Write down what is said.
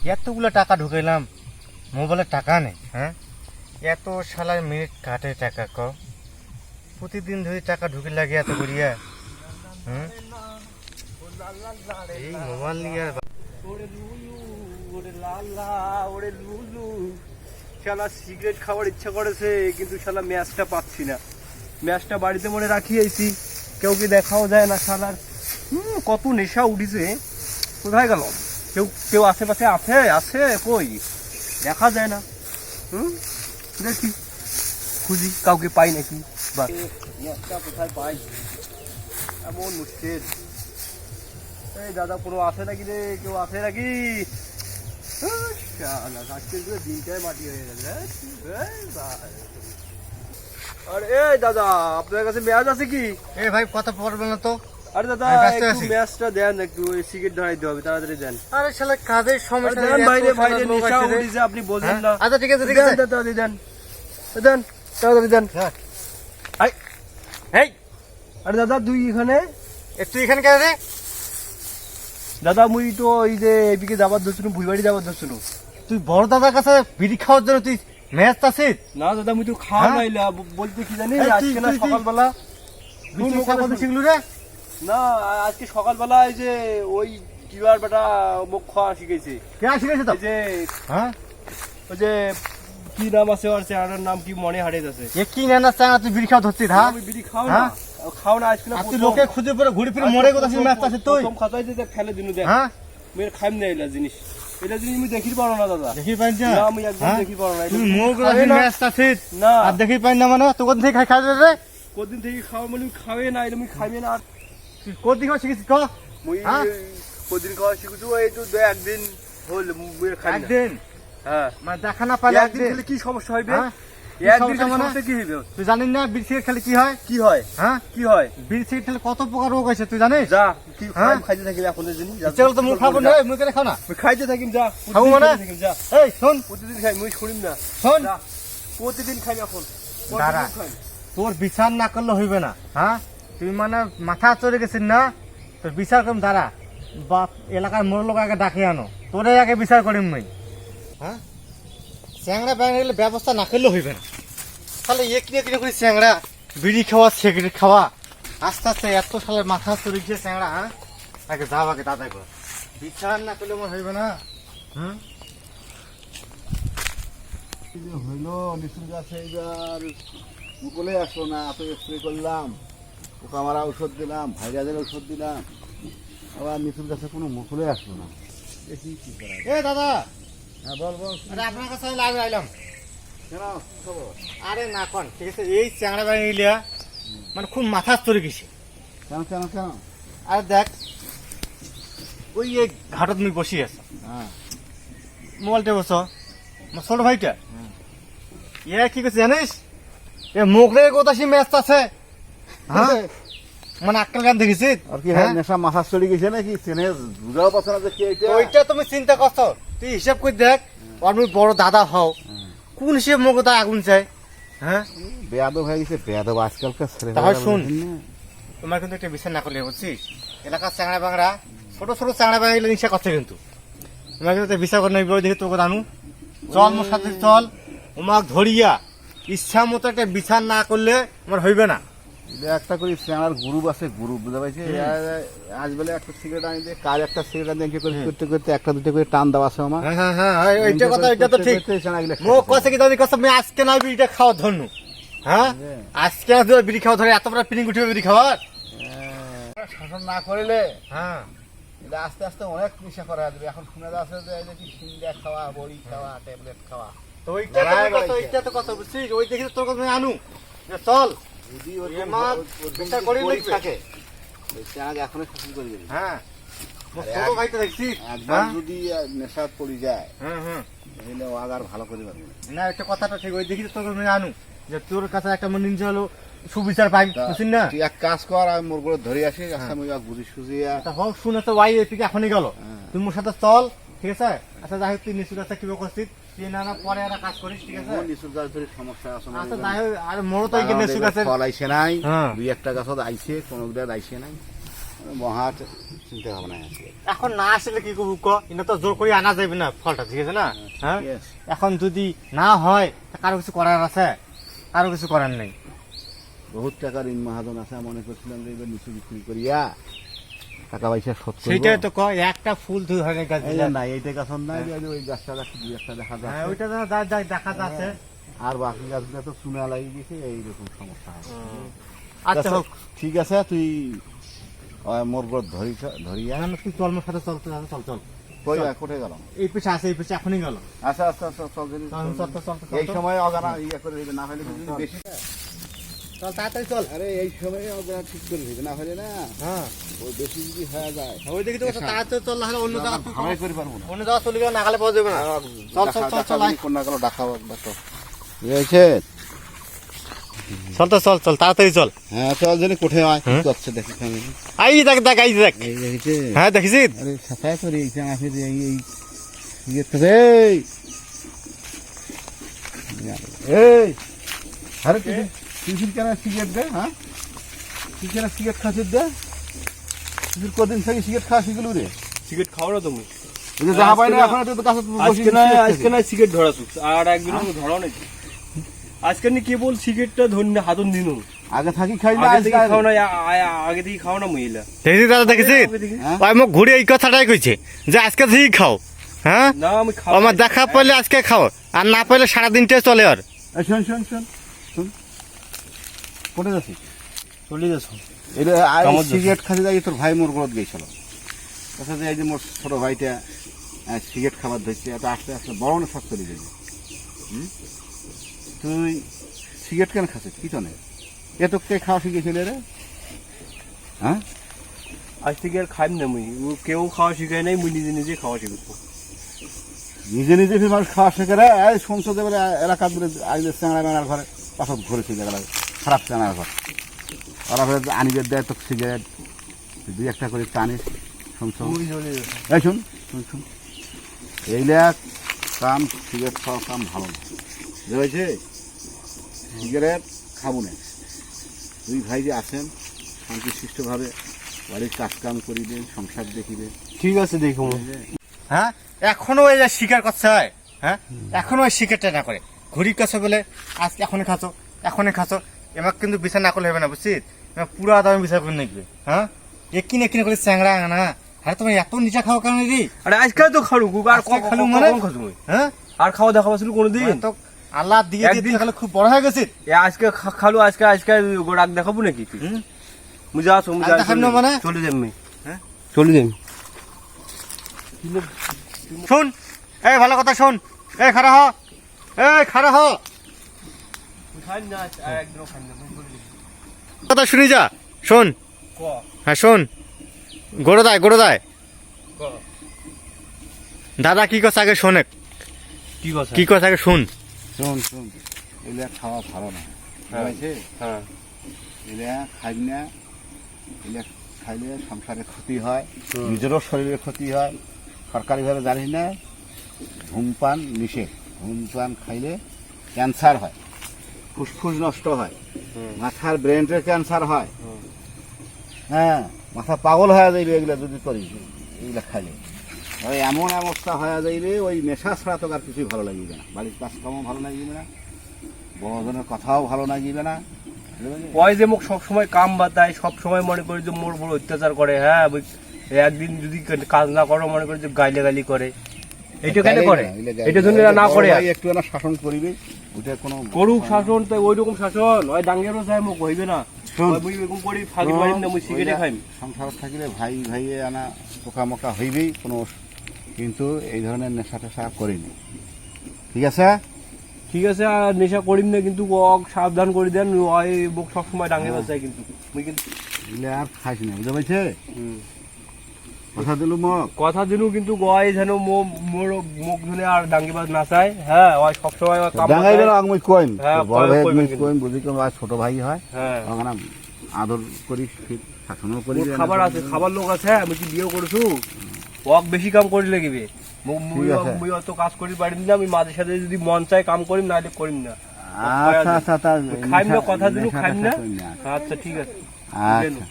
এতগুলো টাকা ঢুকাইলাম, মোবাইলে টাকা নেই। হ্যাঁ, এত শালার মিনিট কাটে টাকা ক প্রতিদিন ধরে টাকা ঢুকে লাগে এত করিয়া। হুম, এই মোবাইল নিয়ে শালা সিগারেট খাওয়ার ইচ্ছা করেছে, কিন্তু শালা ম্যাচটা পাচ্ছি না। ম্যাচটা বাড়িতে মনে রাখি আইছি, কেউ কি দেখাও যায় না শালার। কত নেশা উঠিছে, কোথায় গেল? কেউ কেউ আশেপাশে আছে? আছে কই, দেখা যায় না। দেখি খুঁজি, কাউকে পাই নাকি। বাস ম্যাচটা কোথায় পাই, এমন মুশকিল। এই দাদা কোনো আছে নাকি রে? কেউ আছে নাকি? দিনটাই মাটি হয়ে গেছে। আর এই দাদা, আপনার কাছে ম্যাচ আছে কি? এ ভাই কথা পড়বে না তো। আরে দাদা একটু ম্যাচটা দেন, একটু ওই সিগারেট ধরাইতে হবে, তাড়াতাড়ি দেন। আরে শালা কাজের সমস্যা দেন বাইরে বাইরে নেশা উঠিছে, আপনি বোঝেন না। আচ্ছা ঠিক আছে, ঠিক আছে, তাড়াতাড়ি দেন, দেন তাড়াতাড়ি দেন। আই এই, আরে দাদা তুই এখানে? একটু এখানে কেন রে? দাদা মুই তো ওই যে এদিকে যাবার ধরছিল, ভুইবাড়ি যাবার ধরছিল। তুই বড় দাদার কাছে বিড়ি খাওয়ার জন্য তুই ম্যাচ আছিস? না দাদা মুই তো খাওয়া নাইলা, বলতে কি জানি আজকে না সকালবেলা শিখলু রে? না আজকে সকালবেলা এই যে ওই কিবার বেটা মুখ খাওয়া শিখেছে। কে শিখেছে তো? এই যে হ্যাঁ, ওই যে কি নাম আছে ওর, চেহারার নাম কি মনে হারিয়ে যাচ্ছে। এ কি না চাঙা তুই বিড়ি খাওয়া ধরছিস? হ্যাঁ, আমি বিড়ি খাও না, খাও না আজকে না। তুই লোকে খুঁজে পড়ে ঘুরে ফিরে মরে কোথা থেকে ম্যাচ আছে তুই? প্রথম খাতায় যে ফেলে দিনু দেখ। হ্যাঁ, মেয়ের খাইম না এলা জিনিস, এটা জিনিস আমি দেখি পারো না দাদা। দেখি পাই না? না আমি একদম দেখি পারো না। তুই মুখ রাখি ম্যাচ আছিস না আর দেখি পাই না মানে তুই কোথা থেকে খাই রে? কদিন থেকে খাওয়া মানে খাবে না, এটা আমি খাইবে না। আর তুই কোথা থেকে শিখেছিস ক? মুই কদিন খাওয়া শিখেছি, এই তো একদিন হল মুই খাই না। একদিন? হ্যাঁ, মানে দেখা না পাইলে একদিন খেলে কি সমস্যা হইবে? একদিন একদিন সমস্যা কি হইবে? তুই জানিস না বিড়ি সিগারেট খেলে কি হয়? কি হয়? হ্যাঁ, কি হয়? বিড়ি সিগারেট খেলে কত প্রকার রোগ আছে তুই জানিস? যা কি খাইতে থাকি এখন জিনিস। চল তো মুখ খাবো না, মুখ করে খাও না। খাইতে থাকি, যা খাবো মানে? যা এই শোন, প্রতিদিন খাই, মুই শুনিম না। শোন, যা প্রতিদিন খাই এখন। দাঁড়া, তোর বিচার না করলে হইবে না। হ্যাঁ, তুই মানে মাথা চড়ে গেছিস না, তোর বিচার করুন। দাঁড়া, বাপ এলাকার মোর লোক আগে ডাকে আনো, তোরে আগে বিচার করিম মুই। হ্যাঁ, চ্যাংড়া ব্যাংড়া গেলে ব্যবস্থা না করলে হইবে না। তাহলে কিনে কিনে করি চ্যাংড়া বিড়ি খাওয়া সিগারেট খাওয়া, আস্তে আস্তে এত সালের মাথা চড়ে গিয়ে চ্যাংড়া। হ্যাঁ, আগে যাও, আগে দাদাই কর, বিচার না করলে আমার হইবে না। হুম, হইলো লিচুর গাছে এইবার মুকুলে আসলো না, এত স্প্রে করলাম, পোকা মারা ঔষধ দিলাম, ভাইরাসের ঔষধ দিলাম, আবার লিচুর গাছে কোনো মুকুলে আসলো না। দেখি কি করা যায়। এ দাদা, হ্যাঁ বল বল। আরে আপনার কাছে আমি লাইভে আইলাম। কেন খবর? আরে না কন, ঠিক আছে, এই চ্যাংড়া ব্যাংড়া ইলিয়া মানে খুব মাথা চড়ে গেছে। কেন কেন কেন? আরে দেখ, ওই এই ঘাটত তুমি বসি আছো, হ্যাঁ মোবাইলটা বসো, আমার ছোট ভাইটা এ কি করছে জানিস? এ মুখ রেখে কোথা সে ম্যাচ আছে। হ্যাঁ, মানে আক্কেল গান দেখেছিস? আর কি নেশা মাথা চড়ে গেছে নাকি? চেনে বুঝাও পাচ্ছে না যে কি এটা। ওইটা তুমি চিন্তা করছো, তুই হিসাব করে দেখ, আর তুমি বড় দাদা হও, কোন হিসেবে মুখ তা আগুন চাই? হ্যাঁ, বেয়াদব হয়ে গেছে, বেয়াদব আজকালকার ছেলে। তাহলে শুন, তোমার কিন্তু একটা বিচার না করলে, বুঝছিস? এলাকার চ্যাংড়া বাংড়া ছোট ছোট চ্যাংড়া বাংড়া নিশা করছে, কিন্তু তোমার কিন্তু বিচার করে নেবে। দেখে তোকে জানু, চল মোর সাথে চল, ওমাক ধরিয়া ইচ্ছা মতো একটা বিচার না করলে আমার হইবে না। একটা করে আমার গ্রুপ আছে, গ্রুপ বুঝতে পারছি। আজ বেলা একটা সিগারেট আনি দিয়ে, কাজ একটা সিগারেট আনি করতে করতে একটা দুটো করে টান দেওয়া আছে আমার। হ্যাঁ হ্যাঁ হ্যাঁ, এইটা কথা, এটা তো ঠিক। মুখ কছে কি দাবি কছে, আমি আজকে না বিড়িটা খাওয়া ধরনু। হ্যাঁ, আজকে না বিড়ি খাওয়া ধরে এত বড় পিনিং উঠবে বিড়ি খাওয়ার। শাসন না করিলে হ্যাঁ, এটা আস্তে আস্তে অনেক নেশা করা যাবে। এখন শুনে যাচ্ছে যে এই যে কি সিঙ্গা খাওয়া, বড়ি খাওয়া, ট্যাবলেট খাওয়া। তো ওইটা তো কথা বুঝছিস? ওই দেখি তোর কথা আমি আনু, যে চল যদি বিচার করি থাকে এখনই শাসন করে দেবে। হ্যাঁ, ছোট ভাইটা দেখছিস? একবার যদি নেশা পড়ে যায় হ্যাঁ হ্যাঁ, তাহলে ও আগার ভালো করে পারবে না। না একটা কথাটা ঠিক। ওই দেখি তোর কথা আমি আনু, যে তোর কাছে একটা মনে নিয়ে হলো সুবিচার পাই, বুঝছিস না? তুই এক কাজ কর, আমি মোর করে ধরে আসি, আমি বুঝি সুঝিয়া। তা হোক, শুনে তো ওয়াই এদিকে এখনই গেল, তুই মোর সাথে চল, ঠিক আছে? আচ্ছা যাই হোক, তুই নিচু কাছে কিভাবে করছিস, তুই না পরে একটা কাজ করিস, ঠিক আছে? লিচুর গাছ ধরে সমস্যা আছে। আচ্ছা যাই হোক, আর মোড়ও তো নিচু কাছে ফল আইসে নাই, হ্যাঁ, দুই একটা গাছত আইসে, কোনো গাছ আইসে নাই। মহা চিন্তা ভাবনা আছে। এখন না আসলে কি করবো ক, এটা তো জোর করে আনা যাবে না ফলটা, ঠিক আছে না? হ্যাঁ, Yes. এখন যদি না হয় তা কারো কিছু করার আছে? কারো কিছু করার নেই। বহুত টাকার ঋণ মহাজন আছে, মনে করছিলাম যে এবার নিচু বিক্রি করিয়া টাকা পয়সা শোধ করবো। সেইটাই তো ক, একটা ফুল দুই ধরনের গাছ এই দিলে। যে না, এইটা গাছ নাই, এই যে ওই গাছটা দুই একটা দেখা হ্যাঁ, যাচ্ছে। ওইটা তো দেখা যাচ্ছে। আর বাকি গাছগুলো তো চুনা লাগিয়ে গেছে, এইরকম সমস্যা হয়। আচ্ছা হোক, ঠিক আছে, তুই মোর গড় ধরিয়া না, না, তুই চল মোর সাথে, চল চল চল। কই চল। কোথায় গেলাম? এই পেছে আছে, এই পেছে এখনই গেল। আচ্ছা আচ্ছা আচ্ছা, চল যদি এই চল সময় অজানা ইয়ে করে দিবে, না হলে যদি বেশি। তাড়াতাড়ি চল। আরে এই সময় অজানা ঠিক করে দিবে, না হলে না হ্যাঁ, ওই বেশি যদি হয়ে যায় ওই দিকে তো তাড়াতাড়ি চল, না হলে অন্য জায়গা ভাড়াই করে পারবো না। অন্য জায়গা চলে গেলে নাগালে পাওয়া যাবে না। চল চল চল চল আয়। কোন না গেল ডাকাও একবার তো বুঝেছে। চল তো চল চল তাড়াতাড়ি চল। হ্যাঁ চল, জানি কোথায় হয় হ্যাঁ? করছে দেখি আমি। আই দেখ দেখ, আই দেখ। এই দেখেছে, হ্যাঁ দেখিস? আরে সাফাই করে এই জামা ফিরে এই ইয়ে তো এই আরে তুই কেন সিগারেট দে? হ্যাঁ, তুই কেন সিগারেট খাচ্ছিস দে? তুই কদিন থেকে সিগারেট খাওয়া শিখলু রে? সিগারেট খাও না তুমি? ওই যে যাহা পাই না এখন তো কাছে আজকে না সিগারেট ধরাছো, আর একদিন ধরাও নাকি? আজকে নি কেবল সিগারেটটা ধরুন হাতন দিনু, আগে থাকি খাই না, আগে থেকে খাও না, আগে থেকে খাও না মহিলা। দেখিস দাদা, দেখিস? হ্যাঁ? ওই মুখ ঘুরে এই কথাটাই কইছে যে আজকে থেকেই খাও। হ্যাঁ, না আমি খাও আমার দেখা পাইলে আজকে খাও, আর না পাইলে সারাদিনটা চলে। আর এই শোন শোন শোন শোন, কোথায় যাচ্ছিস? চলে যাচ্ছ। এটা কামড় দিছে। সিগারেট খাতে যাই, তোর ভাই মোর গলত গেছিল। কথা যে এই যে মোর ছোট ভাইটা সিগারেট খাবার ধরছে, এত আস্তে আস্তে বড় না শক্ত দিয়ে যাবে। তুই সিগারেট কেন খাচ্ছিস? কি তো নেই, এ তো কে খাওয়া শিখেছিল রে? হ্যাঁ, আজ থেকে আর খাইম না মুই, ও কেউ খাওয়া শিখায় নাই, মুই নিজে নিজে খাওয়া শিখবো। নিজে নিজে ফির মানুষ খাওয়া শেখে রে। এই সংসদে বলে এলাকার দূরে আইলে চ্যাংড়া মেলার ঘরে পাশত ঘুরেছে, জায়গা খারাপ চ্যাংড়ার ঘর, ওরা ফের আনিবে দেয় তো সিগারেট, দুই একটা করে টানিস শুনছ। মুই চলে যাচ্ছ। এই শুন শুন শুন, এইলা কাম সিগারেট খাওয়া কাম ভালো না, বুঝতে পারছে? সিগারেট খাবো না। দুই ভাই যে আছেন শান্তিশিষ্টভাবে বাড়ির কাজ কাম করিবে, সংসার দেখিবে। ঠিক আছে দেখো। হ্যাঁ, এখনো ওই যে শিকার করছে হয়। হ্যাঁ, এখনো ওই শিকারটা না করে ঘুরি কাছে বলে আজকে এখনই খাচ্ছ, এখনই খাচ্ছ। এবার কিন্তু বিচার না করলে হবে না, বুঝছিস? পুরো দামে বিচার করে নিবে। হ্যাঁ, একিনে কিনে করে চ্যাংড়া না। আরে তুমি এত নিচা খাও কেন রে? আরে আজকে তো খালু আর আজকে খালু মানে? হ্যাঁ, আর খাওয়া দেখা ছিল কোনোদিন? তো আল্লাহ দিয়ে একদিন দিয়ে খুব বড় হয়ে গেছে। আজকে খালু আজকে রাগ দেখাবো নাকি তুই? মুজা আছো মুজা, আর দেখাবো না মানে? চলে যাই আমি। হ্যাঁ, চলে যাই। শোন, এই ভালো কথা শোন, এই খারা হ, এই খারা হ, কথা শুনি যা, শোন। হ্যাঁ শোন, গোড়দায় দাদা কি কথা আগে শোনে, কি কথা? কি কথা আগে শুন। শোন শোন, এগুলা খাওয়া ভালো না, হ্যাঁ। বুঝেছে? হ্যাঁ, এগুলা খাই না, এগুলা খাইলে সংসারে ক্ষতি হয়, নিজেরও শরীরে ক্ষতি হয়। সরকারিভাবে জানিস না, ধূমপান নিষেধ। ধূমপান খাইলে ক্যান্সার হয়, ফুসফুস নষ্ট হয়, মাথার ব্রেনের ক্যান্সার হয়। হ্যাঁ, মাথা পাগল হয়ে যাইবে এগুলা যদি করিস, এগুলা খাইলে ওই এমন অবস্থা হয়ে যাইবে, ওই নেশা ছাড়া তো আর কিছুই ভালো লাগিবে না, বাড়ির কাজকামও ভালো লাগিবে না, বড়জনের কথাও ভালো লাগিবে না। ওই যে মোক সবসময় কাম বাতায়, সবসময় মনে করি যে মোর বড় অত্যাচার করে। হ্যাঁ, একদিন যদি কাজ না করো মনে করি যে গালি করে। এইটা কেন করে? এটা জন্য না করে একটু না শাসন করিবে, ওটা কোনো করুক শাসন, তাই ওই রকম শাসন ওই ডাঙ্গেরও যায় মোক হইবে না। শোন, মুই এরকম করি ফাঁকি পারিম না, মুই সিগারেট খাইম। সংসার থাকিলে ভাই ভাইয়ে আনা পোকামোকা হইবেই কোনো, কিন্তু এই ধরনের নেশা টেশা করিনি, ঠিক আছে? ঠিক আছে, আর নেশা করিম না, কিন্তু ওক সাবধান করে দেন, ওই মোক সবসময় ডাঙ্গে বাজায় কিন্তু মুই কিন্তু এগুলো আর খাইস না, বুঝতে পারছে? কথা দিলু মোক, কথা দিনু, কিন্তু গয় যেন মোর মুখ ধরে আর ডাঙ্গিবাজ না চায়। হ্যাঁ, ওই সবসময় কাম ডাঙাই বাতায়। বেলা আমি কইম, হ্যাঁ, বড় ভাই কইবেন আমি কিন্তু। কইম, বুঝি কম আর ছোট ভাই হয়, হ্যাঁ, ওখানে আদর করিস, ফির শাসনও করি। মোর খাবার আছে, খাবার লোক আছে, আমি কি বিয়ে করছু? ওক বেশি কাম করি লাগিবে। ঠিক আছে। মুই অত কাজ করি পারিম না, আমি মাঝে সাথে যদি মন চায় কাম করিম, না করিম না। আচ্ছা আচ্ছা, তা খাইম না, কথা দিলু নেশা খাইম না। টেশা করিম না। আচ্ছা ঠিক আছে। আচ্ছা।